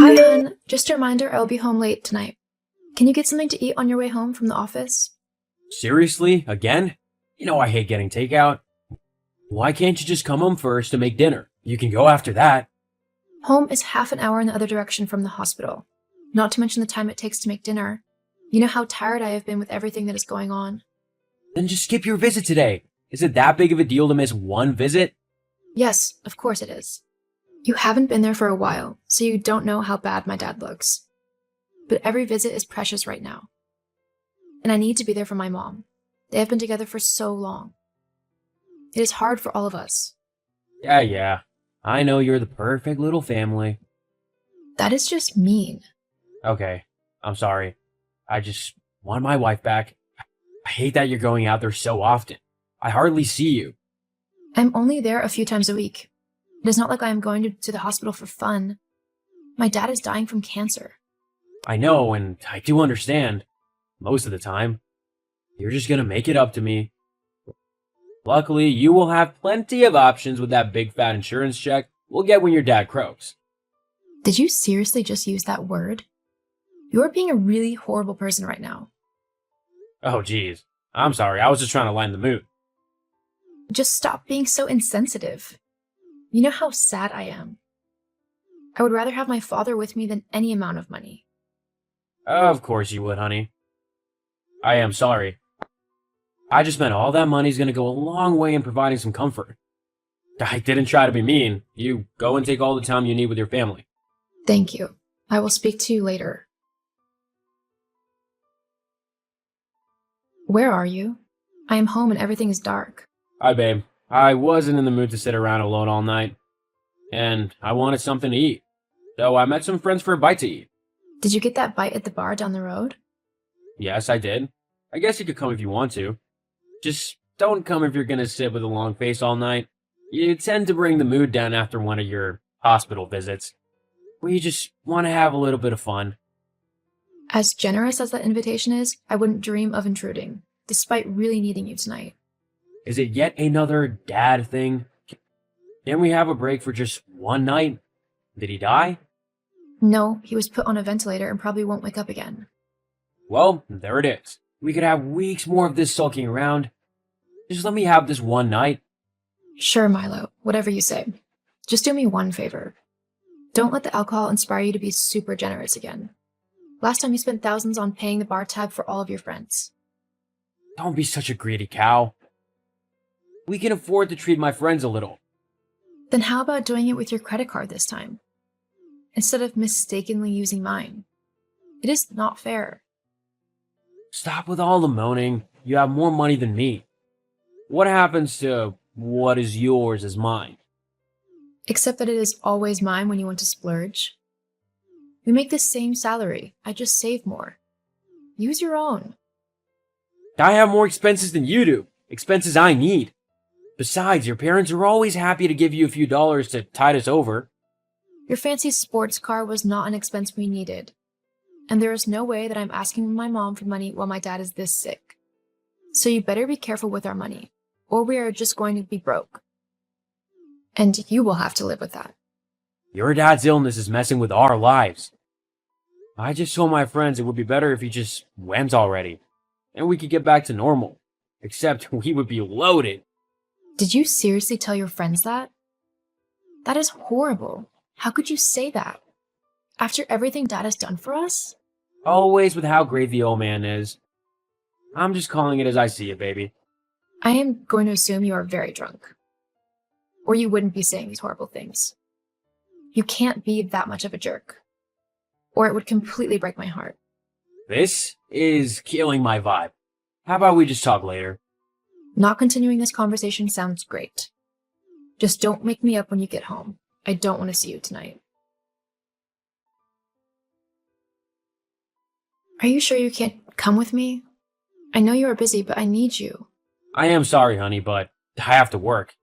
Hi, hon. Just a reminder, I'll be home late tonight. Can you get something to eat on your way home from the office? Seriously? Again? You know I hate getting takeout. Why can't you just come home first to make dinner? You can go after that. Home is half an hour in the other direction from the hospital. Not to mention the time it takes to make dinner. You know how tired I have been with everything that is going on. Then just skip your visit today. Is it that big of a deal to miss one visit? Yes, of course it is. You haven't been there for a while, so you don't know how bad my dad looks. But every visit is precious right now. And I need to be there for my mom. They have been together for so long. It is hard for all of us. Yeah. I know you're the perfect little family. That is just mean. Okay, I'm sorry. I just want my wife back. I hate that you're going out there so often. I hardly see you. I'm only there a few times a week. It is not like I am going to the hospital for fun. My dad is dying from cancer. I know, and I do understand. Most of the time. You're just gonna make it up to me. Luckily, you will have plenty of options with that big fat insurance check we'll get when your dad croaks. Did you seriously just use that word? You are being a really horrible person right now. Oh, geez. I'm sorry, I was just trying to lighten the mood. Just stop being so insensitive. You know how sad I am. I would rather have my father with me than any amount of money. Of course you would, honey. I am sorry. I just meant all that money's gonna go a long way in providing some comfort. I didn't try to be mean. You go and take all the time you need with your family. Thank you. I will speak to you later. Where are you? I am home and everything is dark. Hi, babe. I wasn't in the mood to sit around alone all night. And I wanted something to eat. So I met some friends for a bite to eat. Did you get that bite at the bar down the road? Yes, I did. I guess you could come if you want to. Just don't come if you're gonna sit with a long face all night. You tend to bring the mood down after one of your hospital visits, where you just want to have a little bit of fun. As generous as that invitation is, I wouldn't dream of intruding, despite really needing you tonight. Is it yet another dad thing? Can we have a break for just one night? Did he die? No, he was put on a ventilator and probably won't wake up again. Well, there it is. We could have weeks more of this sulking around. Just let me have this one night. Sure, Milo, whatever you say. Just do me one favor. Don't let the alcohol inspire you to be super generous again. Last time you spent thousands on paying the bar tab for all of your friends. Don't be such a greedy cow. We can afford to treat my friends a little. Then how about doing it with your credit card this time? Instead of mistakenly using mine. It is not fair. Stop with all the moaning. You have more money than me. What happens to what is yours is mine? Except that it is always mine when you want to splurge. We make the same salary. I just save more. Use your own. I have more expenses than you do. Expenses I need. Besides, your parents are always happy to give you a few dollars to tide us over. Your fancy sports car was not an expense we needed. And there is no way that I'm asking my mom for money while my dad is this sick. So you better be careful with our money, or we are just going to be broke. And you will have to live with that. Your dad's illness is messing with our lives. I just told my friends it would be better if he just went already, and we could get back to normal. Except we would be loaded. Did you seriously tell your friends that? That is horrible. How could you say that? After everything Dad has done for us? Always with how great the old man is. I'm just calling it as I see it, baby. I am going to assume you are very drunk. Or you wouldn't be saying these horrible things. You can't be that much of a jerk. Or it would completely break my heart. This is killing my vibe. How about we just talk later? Not continuing this conversation sounds great. Just don't make me up when you get home. I don't want to see you tonight. Are you sure you can't come with me? I know you are busy, but I need you. I am sorry, honey, but I have to work.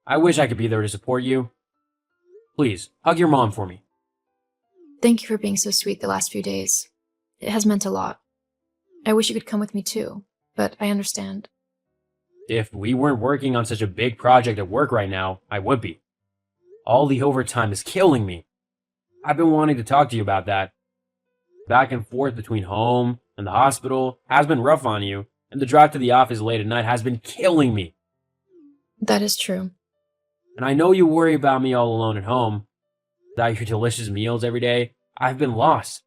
I wish I could be there to support you. Please, hug your mom for me. Thank you for being so sweet the last few days. It has meant a lot. I wish you could come with me too, but I understand. If we weren't working on such a big project at work right now, I would be. All the overtime is killing me. I've been wanting to talk to you about that. Back and forth between home and the hospital has been rough on you, and the drive to the office late at night has been killing me. That is true. And I know you worry about me all alone at home, without your delicious meals every day. I've been lost,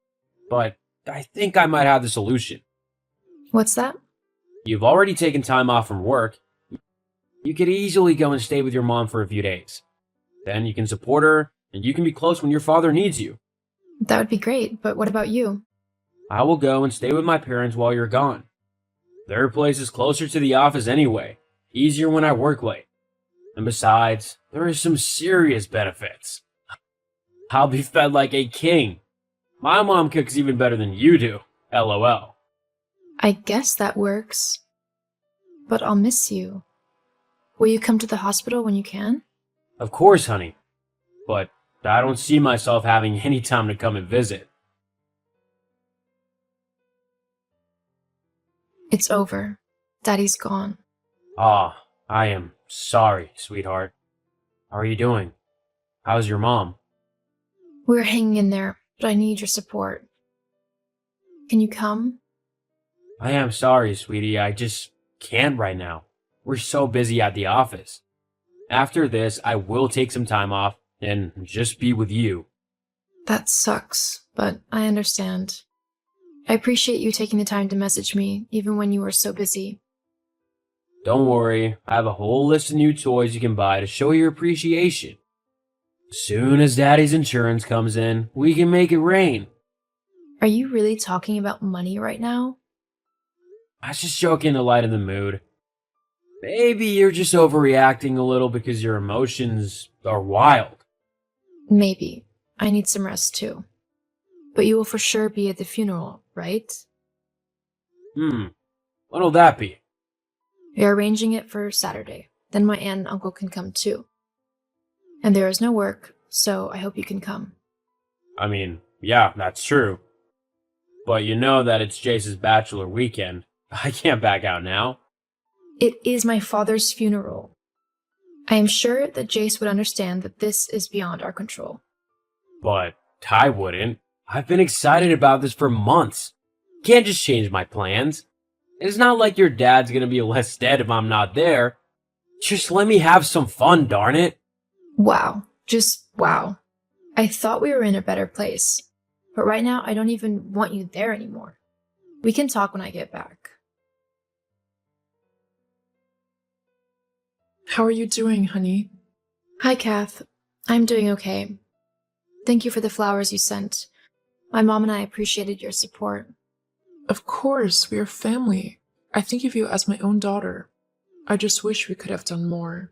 but I think I might have the solution. What's that? You've already taken time off from work. You could easily go and stay with your mom for a few days. Then you can support her, and you can be close when your father needs you. That would be great, but what about you? I will go and stay with my parents while you're gone. Their place is closer to the office anyway, easier when I work late. And besides, there are some serious benefits. I'll be fed like a king. My mom cooks even better than you do, LOL. I guess that works. But I'll miss you. Will you come to the hospital when you can? Of course, honey. But I don't see myself having any time to come and visit. It's over. Daddy's gone. Ah, I am sorry, sweetheart. How are you doing? How's your mom? We're hanging in there, but I need your support. Can you come? I am sorry, sweetie. I just can't right now. We're so busy at the office. After this, I will take some time off and just be with you. That sucks, but I understand. I appreciate you taking the time to message me, even when you were so busy. Don't worry, I have a whole list of new toys you can buy to show your appreciation. Soon as Daddy's insurance comes in, we can make it rain. Are you really talking about money right now? I was just joking to lighten the mood. Maybe you're just overreacting a little because your emotions are wild. Maybe. I need some rest too. But you will for sure be at the funeral, right? When'll that be? We are arranging it for Saturday. Then my aunt and uncle can come too. And there is no work, so I hope you can come. I mean, yeah, that's true. But you know that it's Jace's bachelor weekend. I can't back out now. It is my father's funeral. I am sure that Jace would understand that this is beyond our control. But I wouldn't. I've been excited about this for months. Can't just change my plans. It's not like your dad's gonna be less dead if I'm not there. Just let me have some fun, darn it. Wow. Just wow. I thought we were in a better place. But right now, I don't even want you there anymore. We can talk when I get back. How are you doing, honey? Hi, Kath. I'm doing okay. Thank you for the flowers you sent. My mom and I appreciated your support. Of course, we are family. I think of you as my own daughter. I just wish we could have done more.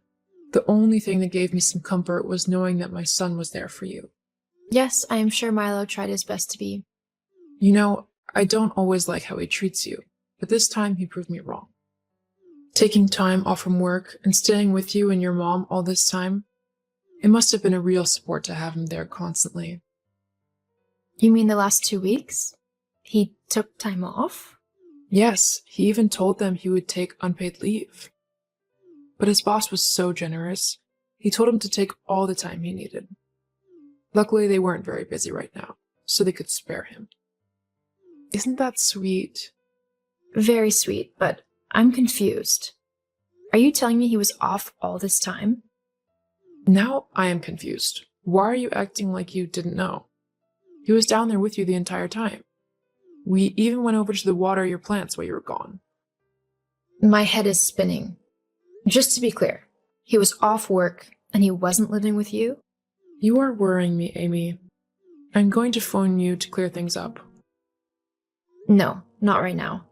The only thing that gave me some comfort was knowing that my son was there for you. Yes, I am sure Milo tried his best to be. You know, I don't always like how he treats you, but this time he proved me wrong. Taking time off from work and staying with you and your mom all this time, it must have been a real support to have him there constantly. You mean the last 2 weeks? He took time off? Yes, he even told them he would take unpaid leave. But his boss was so generous, he told him to take all the time he needed. Luckily, they weren't very busy right now, so they could spare him. Isn't that sweet? Very sweet, but I'm confused. Are you telling me he was off all this time? Now I am confused. Why are you acting like you didn't know? He was down there with you the entire time. We even went over to water your plants while you were gone. My head is spinning. Just to be clear, he was off work and he wasn't living with you? You are worrying me, Amy. I'm going to phone you to clear things up. No, not right now.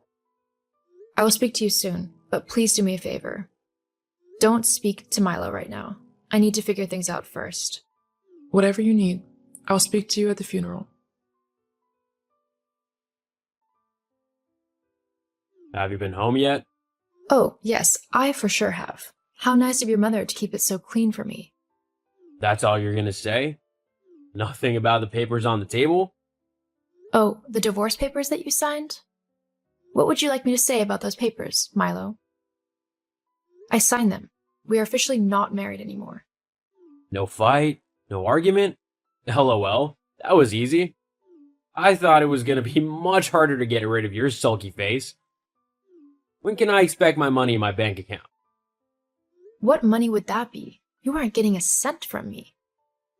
I will speak to you soon, but please do me a favor. Don't speak to Milo right now. I need to figure things out first. Whatever you need, I'll speak to you at the funeral. Have you been home yet? Oh, yes, I for sure have. How nice of your mother to keep it so clean for me. That's all you're gonna say? Nothing about the papers on the table? Oh, the divorce papers that you signed? What would you like me to say about those papers, Milo? I signed them. We are officially not married anymore. No fight? No argument? LOL. That was easy. I thought it was going to be much harder to get rid of your sulky face. When can I expect my money in my bank account? What money would that be? You aren't getting a cent from me.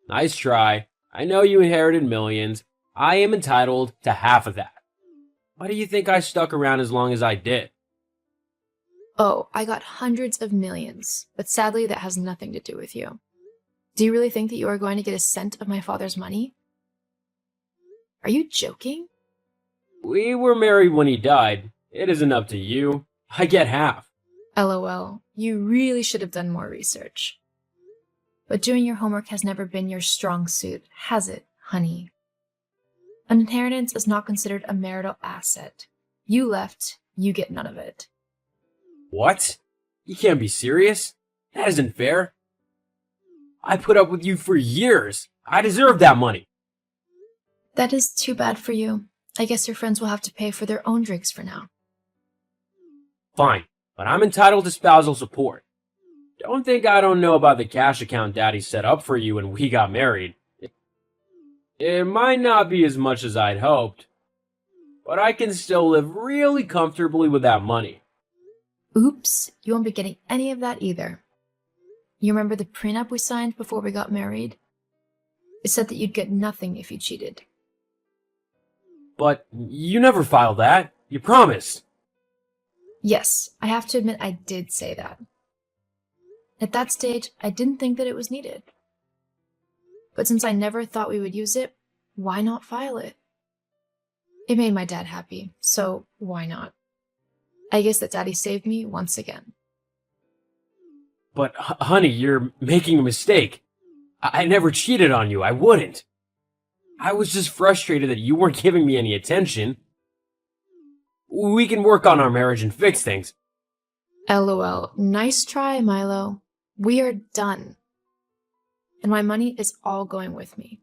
Nice try. I know you inherited millions. I am entitled to half of that. Why do you think I stuck around as long as I did? Oh, I got hundreds of millions, but sadly that has nothing to do with you. Do you really think that you are going to get a cent of my father's money? Are you joking? We were married when he died. It isn't up to you. I get half. LOL, you really should have done more research. But doing your homework has never been your strong suit, has it, honey? An inheritance is not considered a marital asset. You left, you get none of it. What? You can't be serious. That isn't fair. I put up with you for years. I deserve that money. That is too bad for you. I guess your friends will have to pay for their own drinks for now. Fine, but I'm entitled to spousal support. Don't think I don't know about the cash account Daddy set up for you when we got married. It might not be as much as I'd hoped, but I can still live really comfortably with that money. Oops, you won't be getting any of that either. You remember the prenup we signed before we got married? It said that you'd get nothing if you cheated. But you never filed that. You promised. Yes, I have to admit I did say that. At that stage, I didn't think that it was needed. But since I never thought we would use it, why not file it? It made my dad happy, so why not? I guess that Daddy saved me once again. But honey, you're making a mistake. I never cheated on you. I wouldn't. I was just frustrated that you weren't giving me any attention. We can work on our marriage and fix things. LOL, nice try, Milo. We are done. And my money is all going with me.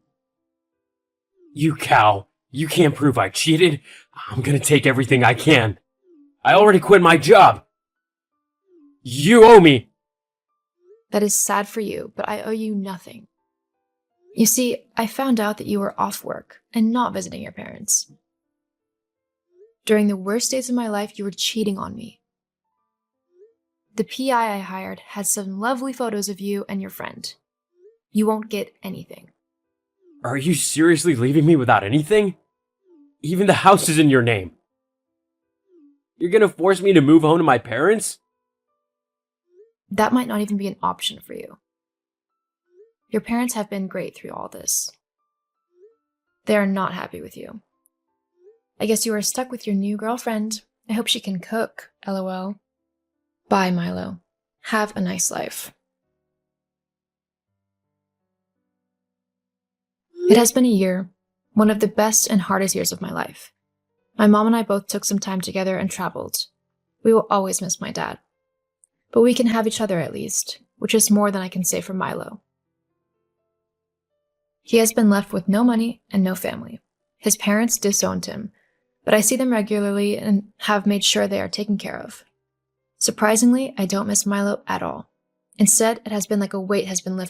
You cow. You can't prove I cheated. I'm gonna take everything I can. I already quit my job. You owe me. That is sad for you, but I owe you nothing. You see, I found out that you were off work and not visiting your parents. During the worst days of my life, you were cheating on me. The PI I hired had some lovely photos of you and your friend. You won't get anything. Are you seriously leaving me without anything? Even the house is in your name. You're gonna force me to move home to my parents? That might not even be an option for you. Your parents have been great through all this. They are not happy with you. I guess you are stuck with your new girlfriend. I hope she can cook, LOL. Bye, Milo. Have a nice life. It has been a year, one of the best and hardest years of my life. My mom and I both took some time together and traveled. We will always miss my dad. But we can have each other at least, which is more than I can say for Milo. He has been left with no money and no family. His parents disowned him, but I see them regularly and have made sure they are taken care of. Surprisingly, I don't miss Milo at all. Instead, it has been like a weight has been lifted